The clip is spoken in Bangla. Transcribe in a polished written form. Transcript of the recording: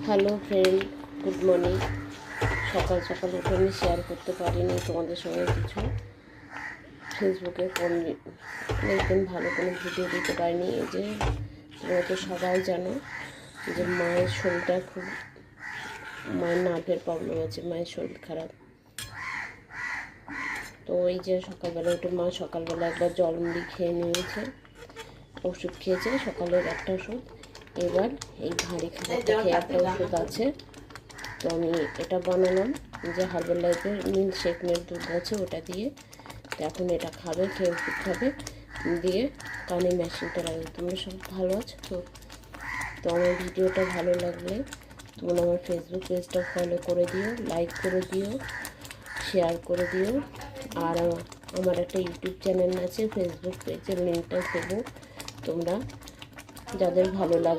Hello friend, good morning. সকাল সকাল উঠে আমি শেয়ার করতে পারিনি তোমাদের সঙ্গে কিছু। ফেসবুকে অনেকদিন ভালো কোনো ভিডিও দিতে পারিনি। এই যে তোমরা তো সবাই জানো যে মায়ের শরীরটা খুব, মায়ের নার্ভের প্রবলেম আছে, মায়ের শরীর খারাপ। তো এই যে সকালবেলা উঠে মা সকালবেলা একবার জল মুড়ি খেয়ে নিয়েছে, ওষুধ খেয়েছে সকালের একটা ওষুধ। এবার এই ভারী খাবারটা খেয়ে একটা ওষুধ আছে। তো আমি এটা বানালাম যে হার্বাল লাইফের মিল্ক শেকনের দুধ আছে, ওটা দিয়ে। তো এখন এটা খাবে, খেয়ে ওষুধ খাবে, দিয়ে কানে মেশিনটা লাগবে। তোমরা সব ভালো আছো তো? তো আমার ভিডিওটা ভালো লাগলে তোমরা আমার ফেসবুক পেজটা ফলো করে দিও, লাইক করে দিও, শেয়ার করে দিও। আর আমার একটা ইউটিউব চ্যানেল আছে, ফেসবুক পেজের লিঙ্কটা দেবো। তোমরা যাদের ভালো লাগে